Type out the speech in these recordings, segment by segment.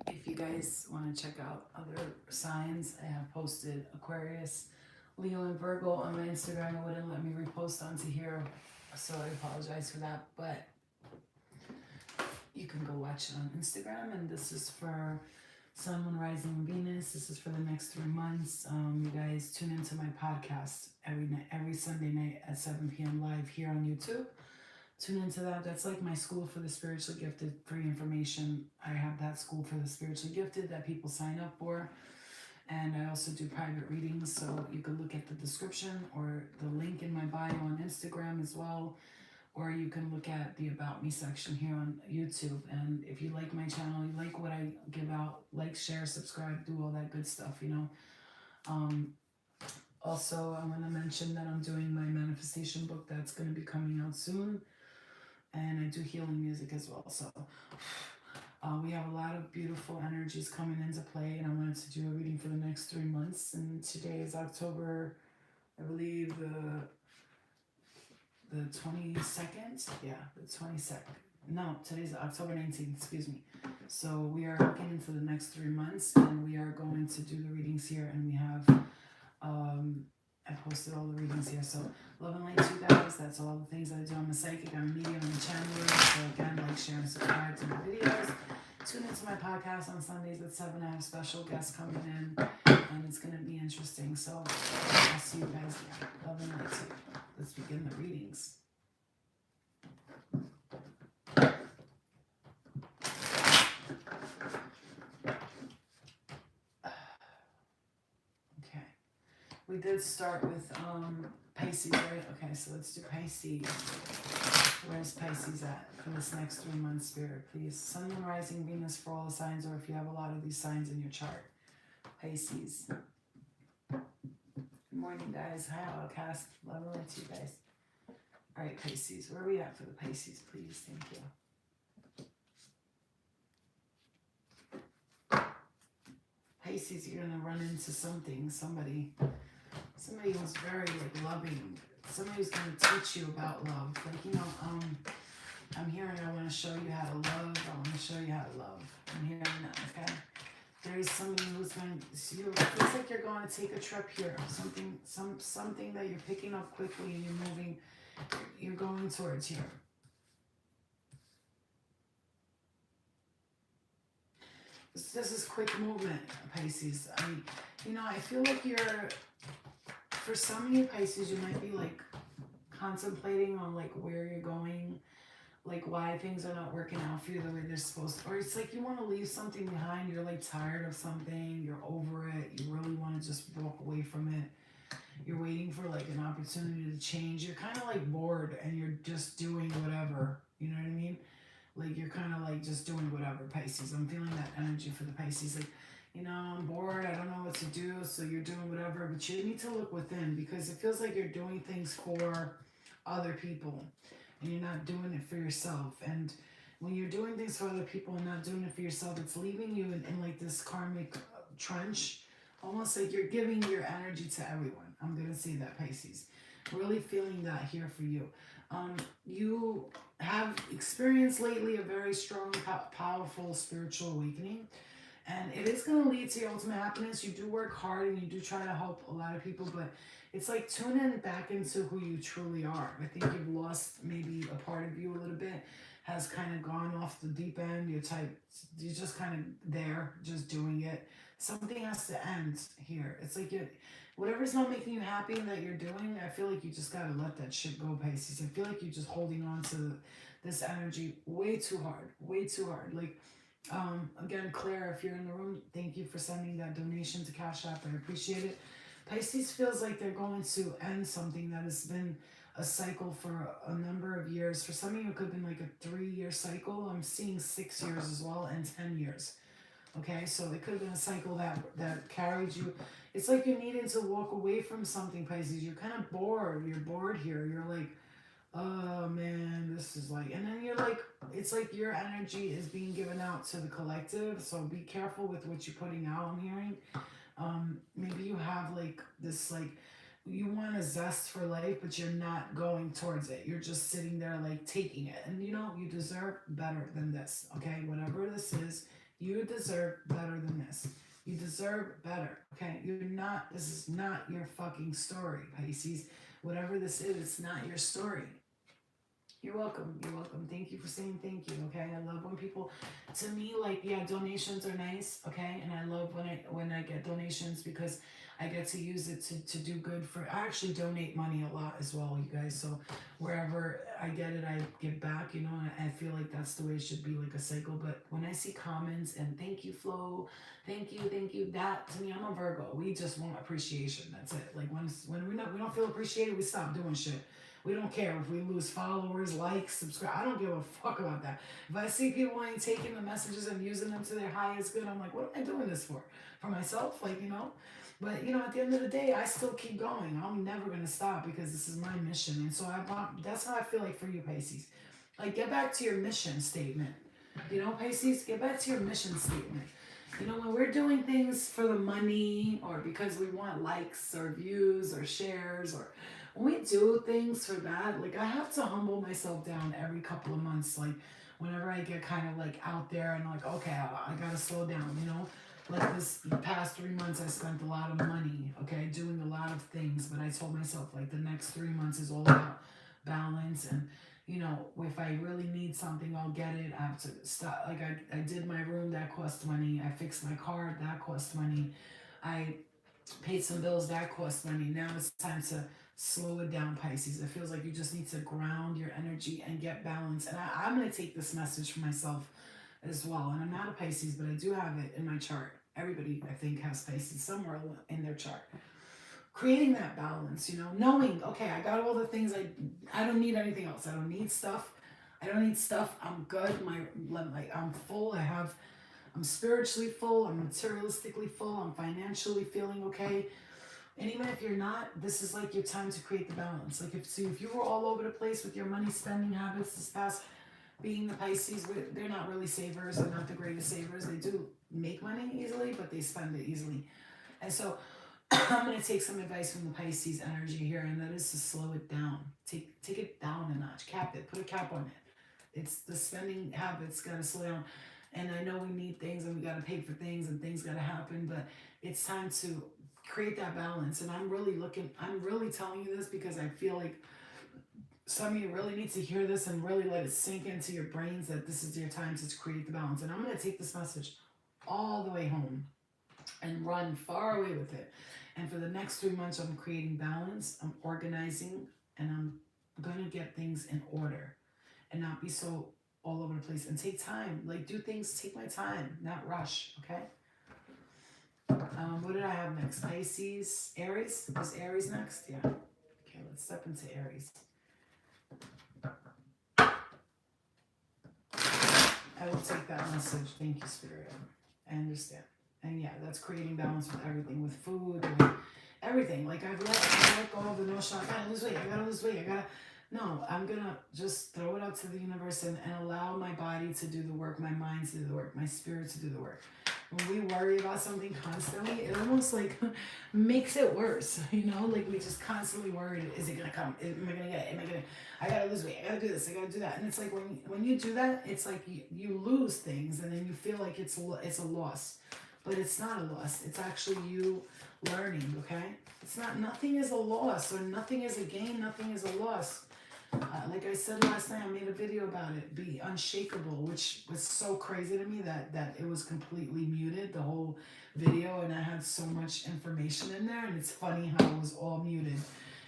If you guys want to check out other signs, I have posted Aquarius, Leo, and Virgo on my Instagram. It wouldn't let me repost onto here, so I apologize for that. But you can go watch it on Instagram. And this is for Sun, Moon, Rising, and Venus. This is for the next 3 months. You guys tune into my podcast every night, every Sunday night at 7 p.m. live here on YouTube. Tune into that. That's like my school for the spiritually gifted, free information. I have that school for the spiritually gifted that people sign up for. And I also do private readings, so you can look at the description or the link in my bio on Instagram as well. Or you can look at the About Me section here on YouTube. And if you like my channel, you like what I give out, like, share, subscribe, do all that good stuff, you know. Also, I want to mention that I'm doing my manifestation book that's going to be coming out soon. And I do healing music as well. So we have a lot of beautiful energies coming into play. And I wanted to do a reading for the next 3 months. And today is October, I believe, the 22nd. Yeah, the 22nd. No, today's October 19th, excuse me. So we are looking into the next 3 months, and we are going to do the readings here. And we have, I posted all the readings here. So love and light to you guys. That's all the things that I do. I'm a psychic, I'm a medium, I'm a channeler. So again, like, share, and subscribe to my videos. Tune into my podcast on Sundays at 7. I have special guests coming in, and it's going to be interesting. So I'll see you guys there. Love and light to you. Let's begin the readings. Okay. We did start with Pisces, right? Okay, so let's do Pisces. Where's Pisces at for this next 3 months, Spirit, please? Sun, Moon, Rising, Venus for all the signs, or if you have a lot of these signs in your chart. Pisces. Good morning, guys. Hi, Outcast. Love and light to you guys. All right, Pisces. Where are we at for the Pisces, please? Thank you. Pisces, you're going to run into something, somebody who's very, like, loving. Somebody who's going to teach you about love. Like, you know, I'm hearing I want to show you how to love. I want to show you how to love. I'm hearing that, okay? There is somebody who's going to, it feels like you're going to take a trip here. Something that you're picking up quickly and you're moving, you're going towards here. This is quick movement, Pisces. I mean, you know, I feel like you're, for some of you Pisces, you might be like contemplating on like where you're going, like why things are not working out for you the way they're supposed to. Or it's like you want to leave something behind. You're like tired of something. You're over it. You really want to just walk away from it. You're waiting for like an opportunity to change. You're kind of like bored and you're just doing whatever. You know what I mean? Like you're kind of like just doing whatever, Pisces. I'm feeling that energy for the Pisces. Like, you know, I'm bored, I don't know what to do, so you're doing whatever, but you need to look within because it feels like you're doing things for other people and you're not doing it for yourself. And when you're doing things for other people and not doing it for yourself, it's leaving you in like this karmic trench, almost like you're giving your energy to everyone. I'm going to say that, Pisces. Really feeling that here for you. You have experienced lately a very strong, powerful spiritual awakening. And it is going to lead to your ultimate happiness. You do work hard and you do try to help a lot of people, but it's like tune in back into who you truly are. I think you've lost maybe a part of you a little bit, has kind of gone off the deep end. You're just kind of there, just doing it. Something has to end here. It's like whatever's not making you happy that you're doing, I feel like you just got to let that shit go, Pisces. I feel like you're just holding on to this energy way too hard, way too hard. Like, again, Claire, if you're in the room, thank you for sending that donation to Cash App. I appreciate it. Pisces feels like they're going to end something that has been a cycle for a number of years. For some of you, it could have been like a 3-year cycle. I'm seeing 6 years as well and 10 years. Okay, so it could have been a cycle that carried you. It's like you're needing to walk away from something, Pisces. You're kind of bored. You're bored here. You're like, oh man, this is like, and then you're like, it's like your energy is being given out to the collective, so be careful with what you're putting out. I'm hearing maybe you have like this, like you want a zest for life, but you're not going towards it. You're just sitting there like taking it, and you know you deserve better than this. Okay, whatever this is, You deserve better than this. You deserve better, okay? This is not your fucking story, Pisces. Whatever this is, it's not your story. You're welcome. You're welcome. Thank you for saying thank you. Okay. I love when people, to me, like, yeah, donations are nice. Okay. And I love when I get donations because I get to use it to do good for, I actually donate money a lot as well, you guys. So wherever I get it, I give back, you know, and I feel like that's the way it should be, like a cycle. But when I see comments and thank you, Flo, thank you, that to me, I'm a Virgo. We just want appreciation. That's it. Like when we don't feel appreciated, we stop doing shit. We don't care if we lose followers, likes, subscribe. I don't give a fuck about that. If I see people ain't taking the messages and using them to their highest good, I'm like, what am I doing this for? For myself? Like, you know? But, you know, at the end of the day, I still keep going. I'm never going to stop because this is my mission. And so that's how I feel like for you, Pisces. Like, get back to your mission statement. You know, Pisces, get back to your mission statement. You know, when we're doing things for the money or because we want likes or views or shares or when we do things for that, like I have to humble myself down every couple of months. Like whenever I get kind of like out there and like, okay, I gotta slow down, you know? Like the past 3 months, I spent a lot of money, okay, doing a lot of things. But I told myself like the next 3 months is all about balance. And, you know, if I really need something, I'll get it. I have to stop. Like I did my room, that cost money. I fixed my car, that cost money. I paid some bills, that cost money. Now it's time to slow it down, Pisces. It feels like you just need to ground your energy and get balance. And I'm going to take this message for myself as well. And I'm not a Pisces, but I do have it in my chart. Everybody, I think, has Pisces somewhere in their chart. Creating that balance, you know, knowing, okay, I got all the things I don't need anything else. I don't need stuff. I'm good. I'm full. I'm spiritually full. I'm materialistically full. I'm financially feeling okay. And even if you're not, this is like your time to create the balance. Like if you were all over the place with your money spending habits this past, being the Pisces, they're not really savers. They're not the greatest savers. They do make money easily, but they spend it easily. And so I'm going to take some advice from the Pisces energy here, and that is to slow it down. Take it down a notch. Cap it. Put a cap on it. It's the spending habits got to slow down. And I know we need things and we got to pay for things and things got to happen, but it's time to create that balance. And I'm really telling you this because I feel like some of you really need to hear this and really let it sink into your brains that this is your time to create the balance. And I'm going to take this message all the way home and run far away with it. And for the next 3 months, I'm creating balance, I'm organizing, and I'm going to get things in order and not be so all over the place and take time. Like do things, take my time, not rush, okay? What did I have next? Pisces, Aries? Is Aries next? Yeah. Okay, let's step into Aries. I will take that message. Thank you, Spirit. I understand. And yeah, that's creating balance with everything, with food, with everything. Like I let go of the notion, I gotta lose weight, no, I'm gonna just throw it out to the universe and allow my body to do the work, my mind to do the work, my spirit to do the work. When we worry about something constantly, it almost like makes it worse, you know? Like we just constantly worried, is it gonna come? Am I gonna get it? I gotta lose weight, I gotta do this, I gotta do that. And it's like when you do that, it's like you lose things and then you feel like it's a loss. But it's not a loss. It's actually you learning, okay? Nothing is a loss or nothing is a gain, nothing is a loss. Like I said last night, I made a video about it, be unshakable, which was so crazy to me that it was completely muted, the whole video, and I had so much information in there, and it's funny how it was all muted.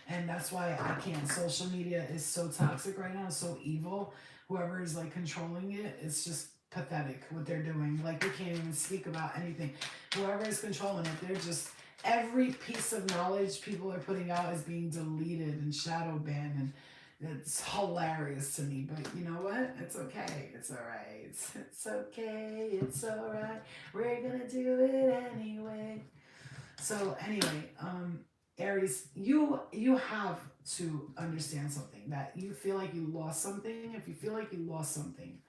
And that's why I can't. Social media is so toxic right now, so evil. Whoever is like controlling it, it's just pathetic what they're doing. Like we can't even speak about anything. Whoever is controlling it, they're just, every piece of knowledge people are putting out is being deleted and shadow banned, and it's hilarious to me. But you know what? It's okay. It's all right. It's okay. It's all right. We're gonna do it anyway. So anyway, Aries, you have to understand something, that you feel like you lost something. If you feel like you lost something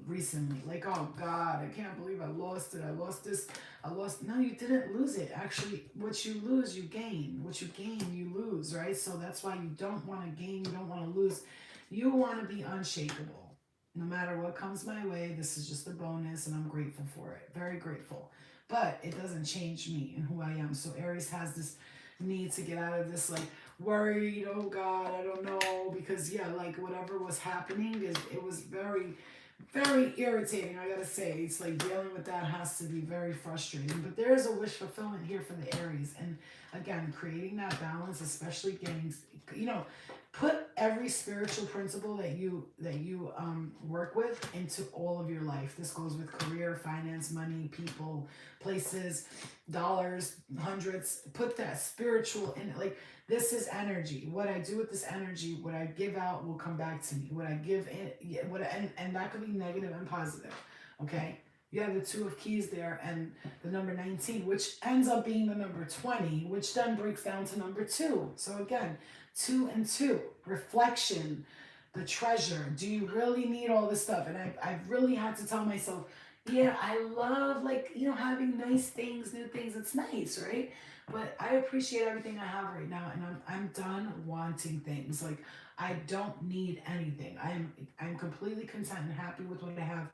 recently, like, oh God, I can't believe I lost it, I lost this, no, you didn't lose it. Actually, what you lose, you gain. What you gain, you lose, right? So that's why you don't want to gain, you don't want to lose. You want to be unshakable. No matter what comes my way, this is just a bonus and I'm grateful for it. Very grateful. But it doesn't change me and who I am. So Aries has this need to get out of this like worried, oh God, I don't know. Because yeah, like whatever was happening it was very, very irritating, I gotta say. It's like dealing with that has to be very frustrating. But there is a wish fulfillment here for the Aries. And again, creating that balance, especially getting, you know, put every spiritual principle that you work with into all of your life. This goes with career, finance, money, people, places, dollars, hundreds. Put that spiritual in it. Like, this is energy. What I do with this energy, what I give out will come back to me. What I give in, yeah, and that could be negative and positive. Okay. You have the 2 of keys there and the number 19, which ends up being the number 20, which then breaks down to number 2. So again, 2 and 2, reflection, the treasure. Do you really need all this stuff? And I've really had to tell myself, yeah, I love, like, you know, having nice things, new things. It's nice, right? But I appreciate everything I have right now, and I'm done wanting things. Like, I don't need anything. I'm completely content and happy with what I have.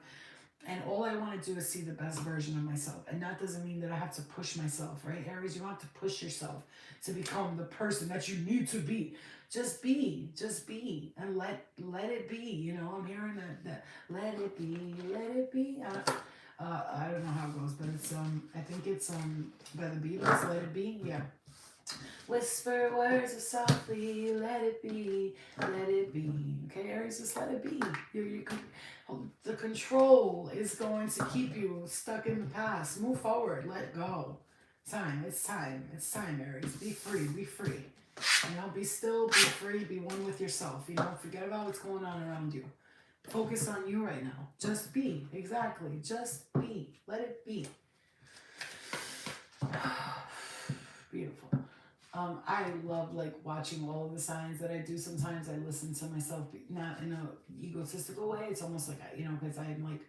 And all I want to do is see the best version of myself. And that doesn't mean that I have to push myself, right? Aries, you want to push yourself to become the person that you need to be. Just be, and let it be. You know, I'm hearing that let it be. I don't know how it goes, but it's I think it's by the Beatles. Let it be, yeah. Whisper words of softly, let it be, let it be. Okay, Aries, just let it be. The control is going to keep you stuck in the past. Move forward, let go. It's time, Aries. Be free, be free. You know, be still, be free, be one with yourself. You know, forget about what's going on around you. Focus on you right now. Just be, exactly. Just be. Let it be. Beautiful. I love like watching all of the signs that I do. Sometimes I listen to myself, not in a egotistical way. It's almost like, you know, because I'm like,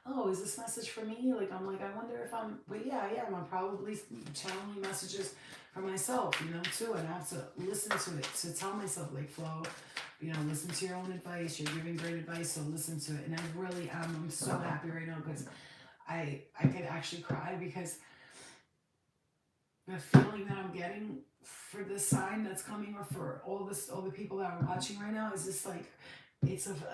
oh, is this message for me? Like, I'm like, I wonder if but yeah, I am. I'm probably channeling messages for myself, you know, too. And I have to listen to it to tell myself, like, Flo, you know, listen to your own advice. You're giving great advice, so listen to it. And I really am. I'm so happy right now because I could actually cry because the feeling that I'm getting for this sign that's coming, or for all the people that are watching right now, is just like, it's of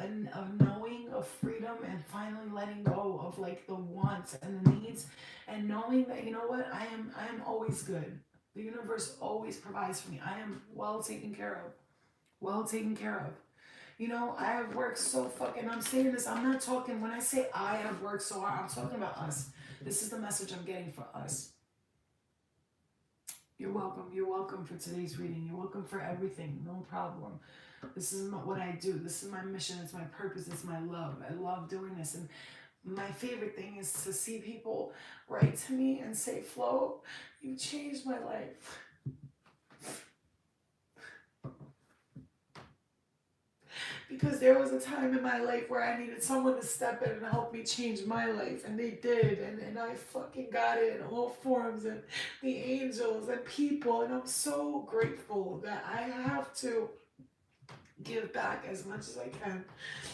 knowing of freedom and finally letting go of like the wants and the needs, and knowing that, you know what, I am always good. The universe always provides for me. I am well taken care of. Well taken care of. You know, I have worked so fucking, I'm saying this, I'm not talking, when I say I have worked so hard, I'm talking about us. This is the message I'm getting for us. You're welcome. You're welcome for today's reading. You're welcome for everything. No problem. This is what I do. This is my mission. It's my purpose. It's my love. I love doing this. And my favorite thing is to see people write to me and say, Flo, you changed my life. Because there was a time in my life where I needed someone to step in and help me change my life. And they did. And I fucking got it in all forms. And the angels and people. And I'm so grateful that I have to give back as much as I can,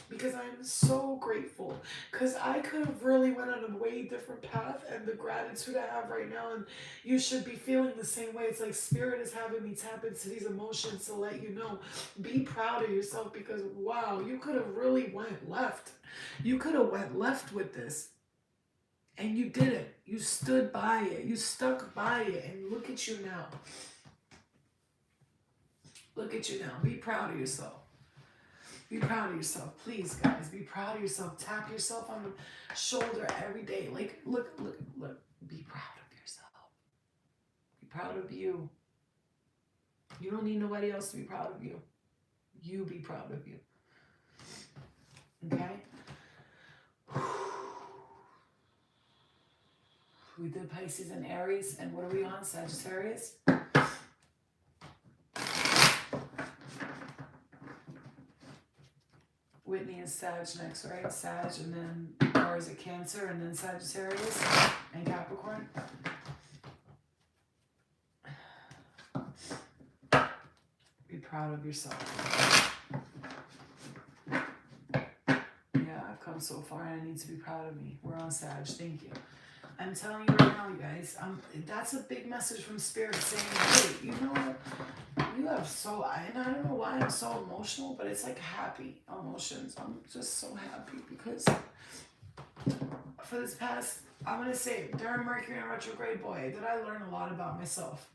because I'm so grateful, because I could have really went on a way different path. And the gratitude I have right now, and you should be feeling the same way. It's like spirit is having me tap into these emotions to let you know, be proud of yourself, because wow, you could have really went left. You could have went left with this, and you didn't. You stood by it. You stuck by it, and look at you now. Look at you now. Be proud of yourself. Be proud of yourself. Please, guys, be proud of yourself. Tap yourself on the shoulder every day. Like, look. Be proud of yourself. Be proud of you. You don't need nobody else to be proud of you. You be proud of you. Okay? We did Pisces and Aries. And what are we on? Sagittarius? Whitney is Sag next, right? Sag, and then, or is it Cancer, and then Sagittarius and Capricorn? Be proud of yourself. Yeah, come so far and I need to be proud of me. We're on Sag. Thank you. I'm telling you right now, you guys, that's a big message from Spirit saying, hey, you know, you have so, and I don't know why I'm so emotional, but it's like happy emotions. I'm just so happy because for this past, I'm going to say, during Mercury in retrograde, boy, did I learn a lot about myself.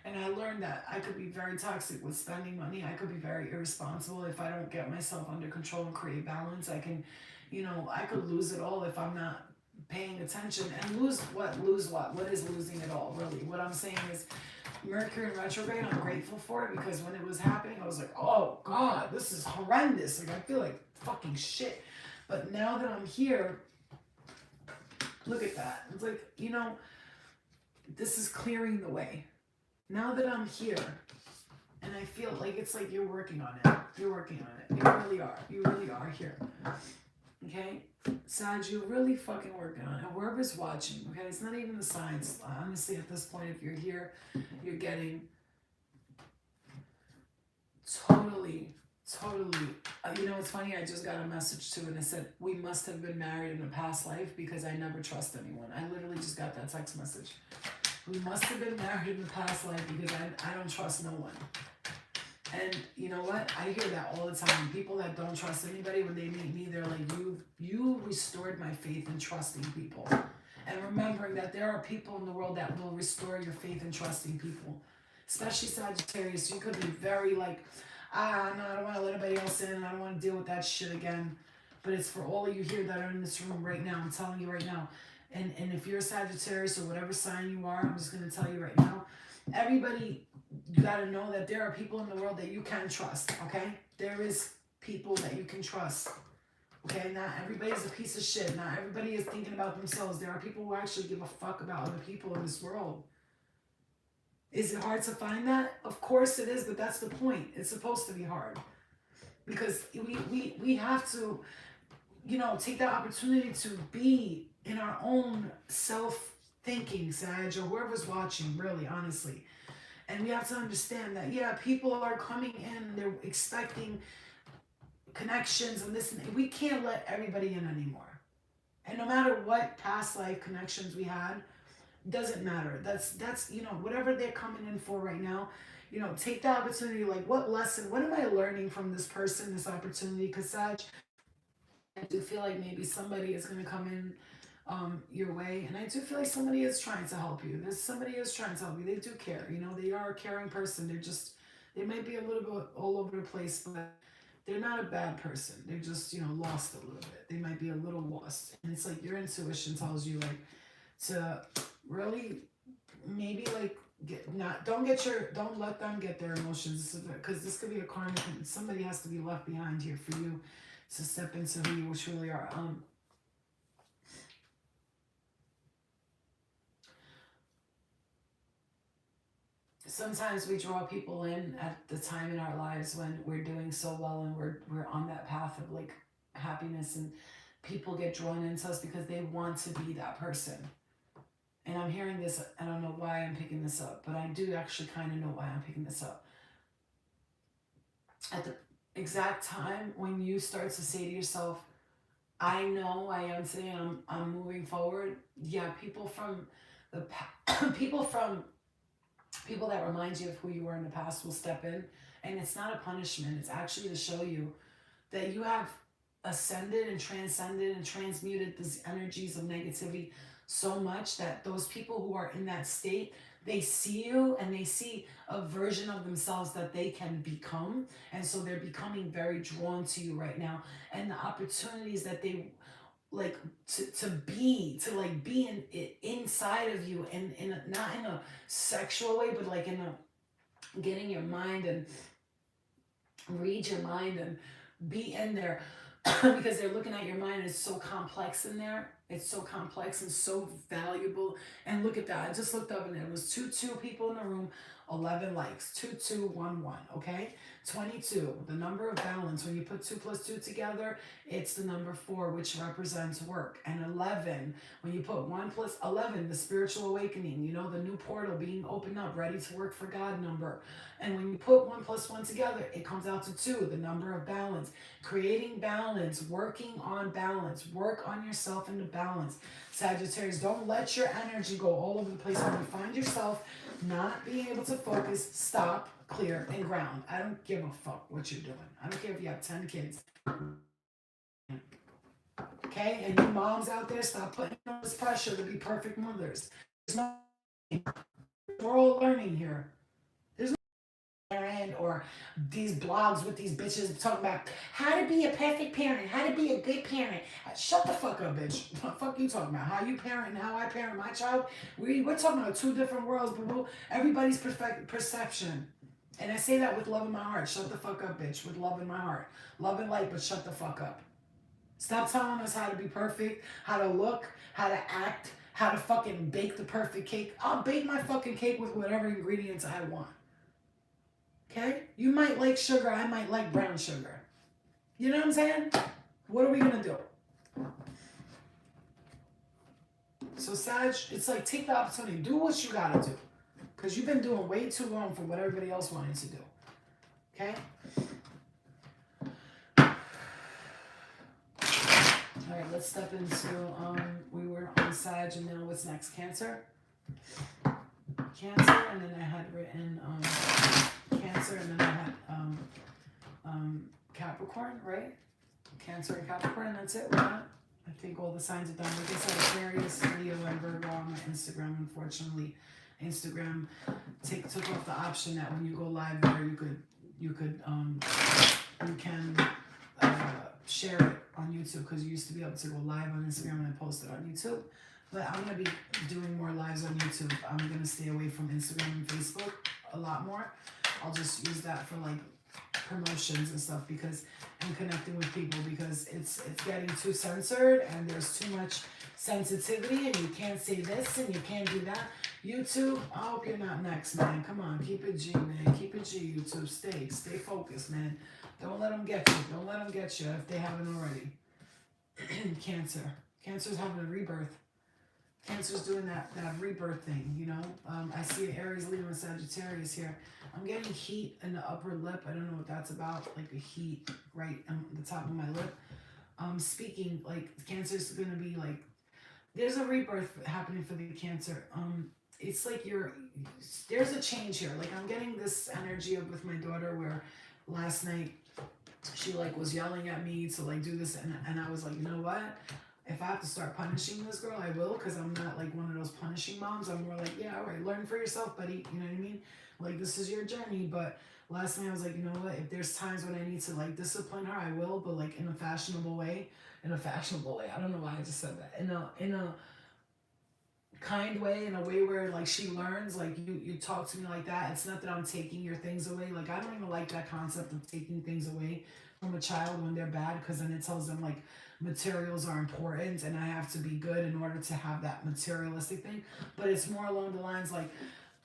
And I learned that I could be very toxic with spending money. I could be very irresponsible if I don't get myself under control and create balance. I can, you know, I could lose it all if I'm not paying attention. And lose what? Lose what? What is losing it all, really? What I'm saying is Mercury in retrograde, I'm grateful for it because when it was happening, I was like, oh God, this is horrendous. Like, I feel like fucking shit. But now that I'm here, look at that. It's like, you know, this is clearing the way. Now that I'm here, and I feel like it's like you're working on it. You're working on it. You really are. You really are here. Okay? Sag, you're really fucking working on it. And whoever's watching, okay? It's not even the signs. Honestly, at this point, if you're here, you're getting totally, you know, it's funny, I just got a message too, and it said, we must have been married in a past life because I never trust anyone. I literally just got that text message. We must have been married in the past life because I don't trust no one. And you know what? I hear that all the time. People that don't trust anybody, when they meet me, they're like, you restored my faith in trusting people. And remembering that there are people in the world that will restore your faith in trusting people. Especially Sagittarius. You could be very like, no, I don't want to let anybody else in. I don't want to deal with that shit again. But it's for all of you here that are in this room right now. I'm telling you right now. And if you're a Sagittarius or whatever sign you are, I'm just going to tell you right now, everybody, you got to know that there are people in the world that you can trust, okay? There is people that you can trust, okay? Not everybody's a piece of shit. Not everybody is thinking about themselves. There are people who actually give a fuck about other people in this world. Is it hard to find that? Of course it is, but that's the point. It's supposed to be hard. Because we have to, you know, take that opportunity to be in our own self-thinking, Sag, or whoever's watching, really, honestly. And we have to understand that, yeah, people are coming in, they're expecting connections and this, and we can't let everybody in anymore. And no matter what past life connections we had, doesn't matter. That's you know, whatever they're coming in for right now, you know, take the opportunity, like, what lesson, what am I learning from this person, this opportunity? Because Sag, I do feel like maybe somebody is going to come in your way, and I do feel like somebody is trying to help you. Somebody is trying to help you. They do care, you know, they are a caring person. They might be a little bit all over the place, but they're not a bad person. They're just, you know, lost a little bit. They might be a little lost, and it's like your intuition tells you, like, to really maybe like don't let them get their emotions, because this could be a karmic, and somebody has to be left behind here for you to step into who you truly are. Sometimes we draw people in at the time in our lives when we're doing so well and we're on that path of like happiness, and people get drawn into us because they want to be that person. And I'm hearing this, I don't know why I'm picking this up, but I do actually kind of know why I'm picking this up. At the exact time when you start to say to yourself, I know I am today, and I'm moving forward. Yeah, people that remind you of who you were in the past will step in, and it's not a punishment. It's actually to show you that you have ascended and transcended and transmuted these energies of negativity so much that those people who are in that state, they see you and they see a version of themselves that they can become, and so they're becoming very drawn to you right now. And the opportunities that they like to be in inside of you, and not in a sexual way, but like in a getting your mind and read your mind and be in there because they're looking at your mind, and it's so complex in there. It's so complex and so valuable. And look at that. I just looked up and it was 2 people in the room, 11 likes. 2211. Okay. 22, the number of balance. When you put 2 plus 2 together, it's the number 4, which represents work. And 11, when you put 1 plus 11, the spiritual awakening, you know, the new portal being opened up, ready to work for God number. And when you put 1 plus 1 together, it comes out to 2, the number of balance. Creating balance, working on balance, work on yourself into balance. Sagittarius, don't let your energy go all over the place. When you find yourself not being able to focus, stop, clear, and ground. I don't give a fuck what you're doing. I don't care if you have 10 kids. Okay? And you moms out there, stop putting on this pressure to be perfect mothers. We're all learning here. There's or these blogs with these bitches talking about how to be a perfect parent, how to be a good parent. Shut the fuck up, bitch. What the fuck you talking about? How you parent and how I parent my child? We're talking about 2 different worlds, but everybody's perception. And I say that with love in my heart. Shut the fuck up, bitch. With love in my heart. Love and light, but shut the fuck up. Stop telling us how to be perfect, how to look, how to act, how to fucking bake the perfect cake. I'll bake my fucking cake with whatever ingredients I want. Okay? You might like sugar, I might like brown sugar. You know what I'm saying? What are we gonna do? So Sag, it's like take the opportunity. Do what you gotta do. Because you've been doing way too long for what everybody else wanted to do. Okay? Alright, let's step into, we were on Sag and now what's next? Cancer? Cancer, and then I had written, Cancer, and then I had Capricorn, right? Cancer and Capricorn, that's it. I think all the signs are done. Like I said, Aquarius, Leo, and Virgo on my Instagram. Unfortunately, Instagram took off the option that when you go live there, you can share it on YouTube, because you used to be able to go live on Instagram and post it on YouTube. But I'm gonna be doing more lives on YouTube. I'm gonna stay away from Instagram and Facebook a lot more. I'll just use that for like promotions and stuff, because I'm connecting with people, because it's getting too censored and there's too much sensitivity and you can't say this and you can't do that. YouTube, I hope you're not next, man. Come on, keep it G, man. Keep it G, YouTube. Stay focused, man. Don't let them get you. Don't let them get you if they haven't already. Cancer. Cancer's having a rebirth. Cancer's doing that rebirth thing, you know. I see Aries, Leo, and Sagittarius here. I'm getting heat in the upper lip. I don't know what that's about. Like a heat right on the top of my lip. Speaking, like Cancer's gonna be like, there's a rebirth happening for the Cancer. It's like there's a change here. Like I'm getting this energy of with my daughter where last night she like was yelling at me to like do this, and I was like, you know what? If I have to start punishing this girl, I will, because I'm not like one of those punishing moms. I'm more like, yeah, all right, learn for yourself, buddy. You know what I mean? Like, this is your journey. But last night I was like, you know what? If there's times when I need to like discipline her, I will, but like in a fashionable way. In a fashionable way. I don't know why I just said that. In a kind way, in a way where like she learns, like you talk to me like that. It's not that I'm taking your things away. Like I don't even like that concept of taking things away from a child when they're bad, because then it tells them like materials are important and I have to be good in order to have that materialistic thing. But it's more along the lines like,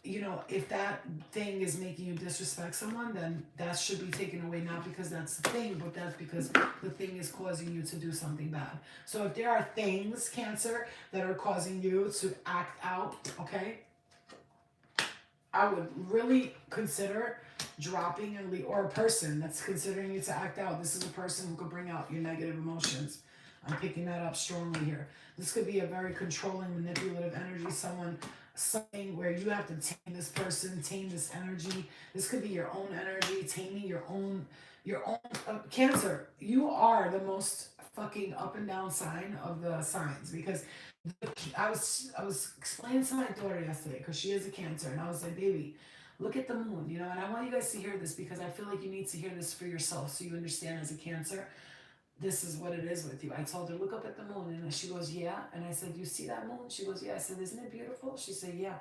you know, if that thing is making you disrespect someone, then that should be taken away, not because that's the thing, but that's because the thing is causing you to do something bad. So if there are things, Cancer, that are causing you to act out, okay, I would really consider dropping or a person that's considering you to act out. This is a person who could bring out your negative emotions. I'm picking that up strongly here. This could be a very controlling, manipulative energy. Something where you have to tame this person, tame this energy. This could be your own energy, taming your own Cancer. You are the most fucking up and down sign of the signs, because I was explaining to my daughter yesterday, because she is a Cancer, and I was like, baby, look at the moon, you know, and I want you guys to hear this, because I feel like you need to hear this for yourself, so you understand as a Cancer, this is what it is with you. I told her, look up at the moon, and she goes, yeah, and I said, you see that moon? She goes, yeah. I said, isn't it beautiful? She said, yeah.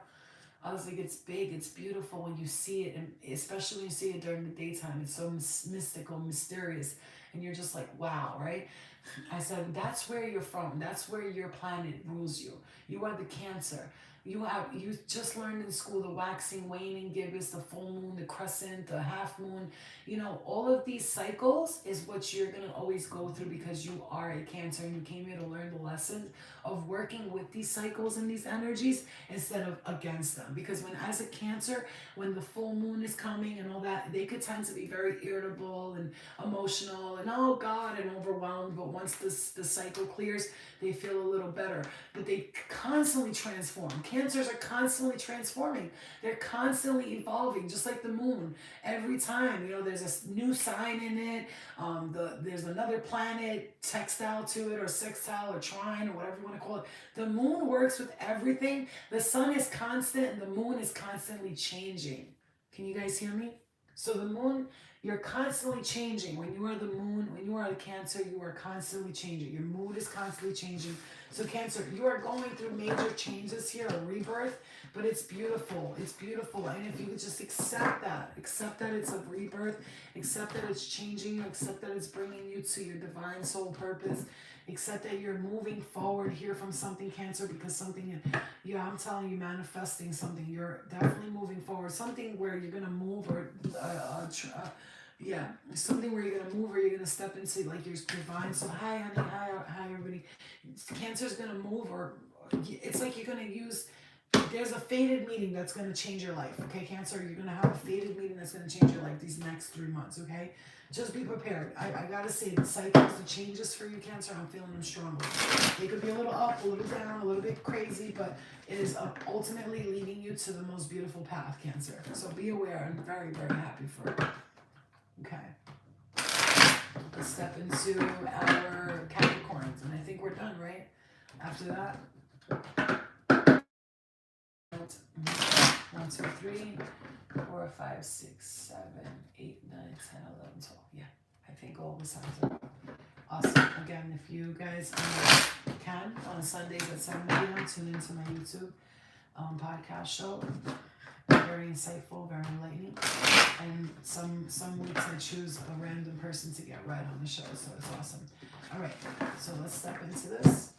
I was like, it's big, it's beautiful when you see it, and especially when you see it during the daytime. It's so mystical, mysterious, and you're just like, wow, right? I said, that's where you're from. That's where your planet rules you. You are the Cancer. You just learned in school the waxing, waning, gibbous, the full moon, the crescent, the half moon. You know, all of these cycles is what you're gonna always go through because you are a Cancer and you came here to learn the lessons of working with these cycles and these energies instead of against them. Because when as a Cancer, when the full moon is coming and all that, they could tend to be very irritable and emotional and oh God and overwhelmed. But once the cycle clears, they feel a little better. But they constantly transform. Cancers are constantly transforming. They're constantly evolving, just like the moon. Every time, you know, there's a new sign in it. There's another planet textile to it, or sextile, or trine, or whatever you want to call it. The moon works with everything. The sun is constant, and the moon is constantly changing. Can you guys hear me? So the moon, you're constantly changing. When you are the moon, when you are the Cancer, you are constantly changing. Your mood is constantly changing. So Cancer, you are going through major changes here, a rebirth, but it's beautiful. It's beautiful. And if you could just accept that it's a rebirth, accept that it's changing you, accept that it's bringing you to your divine soul purpose, accept that you're moving forward here from something, Cancer, because something, yeah, I'm telling you, manifesting something. You're definitely moving forward. Something where you're going to move or, yeah, something where you're going to move or you're going to step into like your divine. So hi, honey, hi, everybody. Cancer's going to move or it's like you're going to use, there's a fated meeting that's going to change your life, okay, Cancer? You're going to have a fated meeting that's going to change your life these next 3 months, okay? Just be prepared. I got to say, the cycles, the changes for you, Cancer, I'm feeling them strongly. They could be a little up, a little down, a little bit crazy, but it is ultimately leading you to the most beautiful path, Cancer. So be aware. I'm very, very happy for it. Okay. Let's step into our Capricorns, and I think we're done, right? After that. 1, 2, 3, 4, 5, 6, 7, 8, 9, 10, 11, 12. Yeah, I think all the signs are awesome. Again, if you guys can, on Sundays at 7 p.m., tune into my YouTube podcast show. Very insightful, very enlightening. And some weeks I choose a random person to get read on the show, so it's awesome. All right, so let's step into this.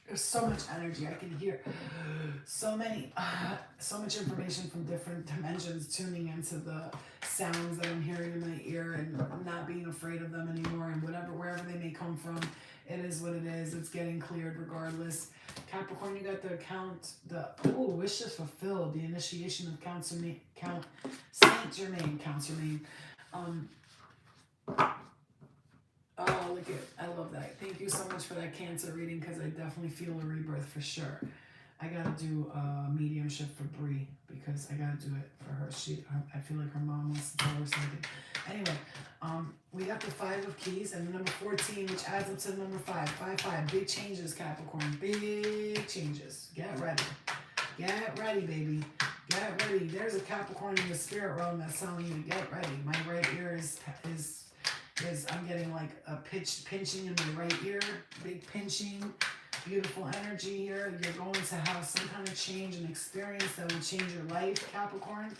There's so much energy. I can hear so much information from different dimensions tuning into the sounds that I'm hearing in my ear and not being afraid of them anymore. And wherever they may come from, it is what it is. It's getting cleared regardless. Capricorn, you got wishes fulfilled. The initiation of Saint Germain, Count Germain. Oh, look at, I love that. Thank you so much for that Cancer reading, because I definitely feel a rebirth for sure. I gotta do a mediumship for Bree, because I gotta do it for her. I feel like her mom wants to tell her something. Anyway, we got the 5 of Keys and the number 14, which adds up to the number 5. 5, 5. Big changes, Capricorn. Big changes. Get ready. Get ready, baby. Get ready. There's a Capricorn in the spirit realm that's telling you to get ready. My right ear is I'm getting like a pinching in my right ear, big pinching, beautiful energy here. You're going to have some kind of change and experience that will change your life, Capricorn.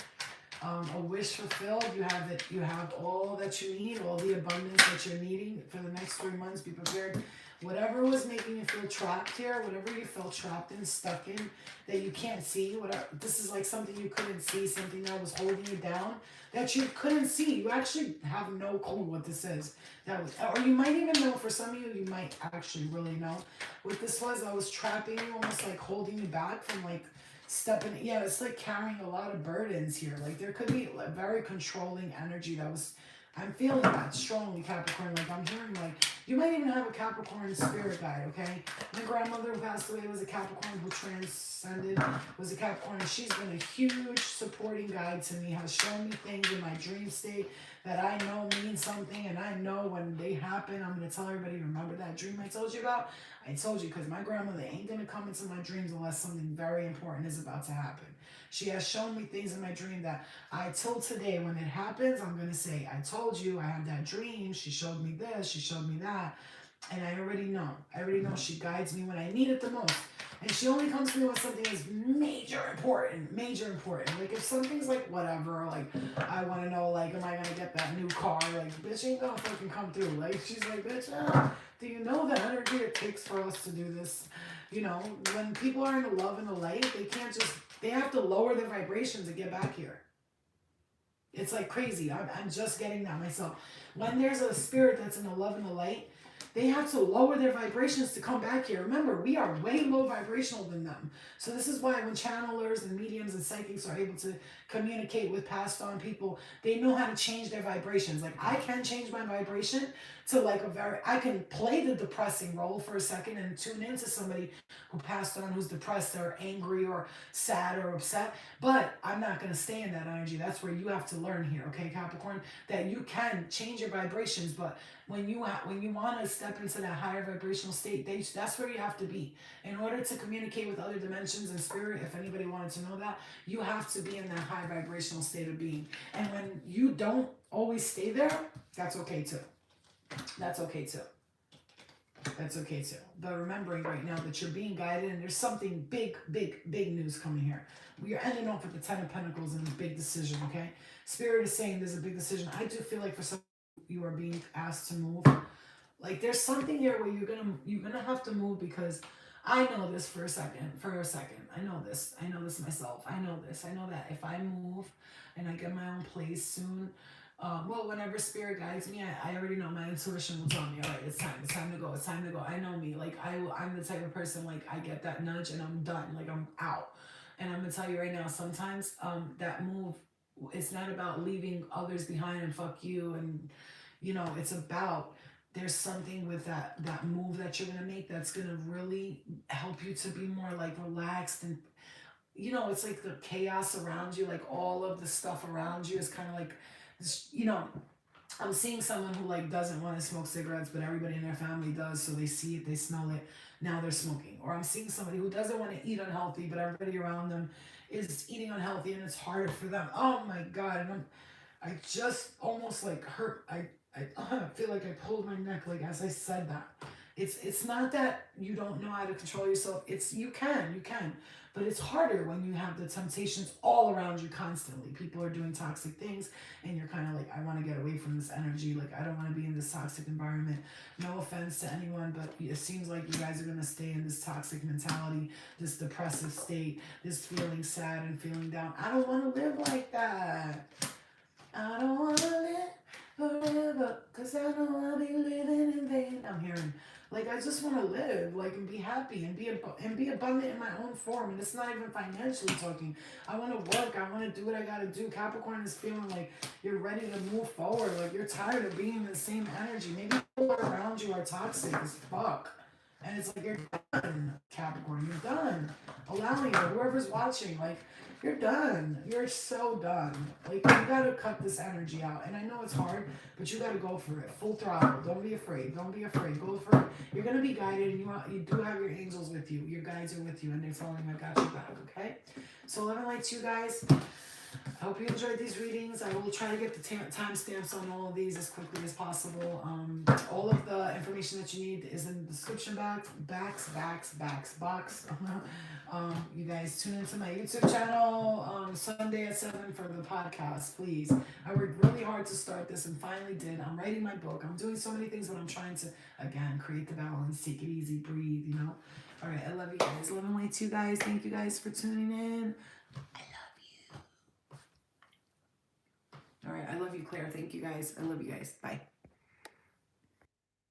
A wish fulfilled. You have it. You have all that you need, all the abundance that you're needing for the next 3 months. Be prepared. Whatever was making you feel trapped here, whatever you felt trapped in, stuck in, that you can't see, whatever. This is like something you couldn't see, something that was holding you down, that you couldn't see. You actually have no clue what this is. Or you might even know, for some of you, you might actually really know what this was. I was trapping you, almost like holding you back from like stepping. Yeah, it's like carrying a lot of burdens here. Like there could be a very controlling energy that was, I'm feeling that strongly, Capricorn. Like I'm hearing like, you might even have a Capricorn spirit guide, okay? My grandmother who passed away was a Capricorn, who transcended, was a Capricorn. And she's been a huge supporting guide to me, has shown me things in my dream state that I know mean something. And I know when they happen, I'm going to tell everybody, remember that dream I told you about? I told you, because my grandmother ain't going to come into my dreams unless something very important is about to happen. She has shown me things in my dream that till today, when it happens, I'm going to say, I told you, I had that dream. She showed me this, she showed me that. And I already know. She guides me when I need it the most. And she only comes to me when something is major important. Like if something's like whatever, like I want to know, like, am I gonna get that new car? Like, bitch ain't gonna fucking come through. Like, she's like, bitch, do you know the energy it takes for us to do this? You know, when people are in the love and the light, they have to lower their vibrations to get back here. It's like crazy. I'm just getting that myself. When there's a spirit that's in the love and the light, they have to lower their vibrations to come back here. Remember, we are way low vibrational than them. So this is why when channelers and mediums and psychics are able to communicate with passed on people, they know how to change their vibrations. Like I can change my vibration to like I can play the depressing role for a second and tune into somebody who passed on, who's depressed or angry or sad or upset. But I'm not going to stay in that energy. That's where you have to learn here, okay, Capricorn, that you can change your vibrations. But when you want to step into that higher vibrational state, that's where you have to be. In order to communicate with other dimensions and spirit, if anybody wanted to know that, you have to be in that high vibrational state of being. And when you don't always stay there, that's okay too. That's okay too. That's okay too. But remembering right now that you're being guided and there's something big news coming here. We are ending off with the Ten of Pentacles and a big decision, okay? Spirit is saying there's a big decision. I do feel like for some you are being asked to move. Like there's something here where you're gonna have to move because I know this for a second. I know this myself. I know that if I move and I get my own place soon, well, whenever spirit guides me, I already know my intuition will tell me, all right, it's time to go. I know me. Like I'm the type of person, like I get that nudge and I'm done. Like I'm out. And I'm gonna tell you right now, sometimes that move, it's not about leaving others behind and fuck you, and you know, it's about there's something with that move that you're gonna make that's gonna really help you to be more like relaxed. And you know, it's like the chaos around you, like all of the stuff around you is kind of like this, you know. I'm seeing someone who like doesn't want to smoke cigarettes, but everybody in their family does, so they see it, they smell it, now they're smoking. Or I'm seeing somebody who doesn't want to eat unhealthy, but everybody around them is eating unhealthy and it's harder for them. Oh my god. And I just almost like hurt. I feel like I pulled my neck like as I said that. It's not that you don't know how to control yourself. It's you can, but it's harder when you have the temptations all around you constantly. People are doing toxic things, and you're kind of like, I want to get away from this energy. Like I don't want to be in this toxic environment. No offense to anyone, but it seems like you guys are gonna stay in this toxic mentality, this depressive state, this feeling sad and feeling down. I don't want to live like that. I don't want to live forever, cause I know I'll be living in vain. I'm hearing, like, I just want to live, like, and be happy and be abundant in my own form. And it's not even financially talking. I want to work. I want to do what I got to do. Capricorn is feeling like you're ready to move forward. Like you're tired of being in the same energy. Maybe people around you are toxic as fuck. And it's like, you're done, Capricorn. You're done. Allowing it. Whoever's watching, like, you're done. You're so done. Like, you gotta cut this energy out. And I know it's hard, but you gotta go for it. Full throttle. Don't be afraid. Don't be afraid. Go for it. You're gonna be guided, and you do have your angels with you. Your guides are with you, and they're telling you, I got your back, okay? So, love and light to you guys. I hope you enjoyed these readings. I will try to get the timestamps on all of these as quickly as possible. All of the information that you need is in the description box. You guys tune into my YouTube channel Sunday at 7 for the podcast, please. I worked really hard to start this and finally did. I'm writing my book. I'm doing so many things, but I'm trying to, again, create the balance, take it easy, breathe, you know. All right, I love you guys. Love and light to you guys. Thank you guys for tuning in. All right, I love you, Claire. Thank you guys. I love you guys. Bye.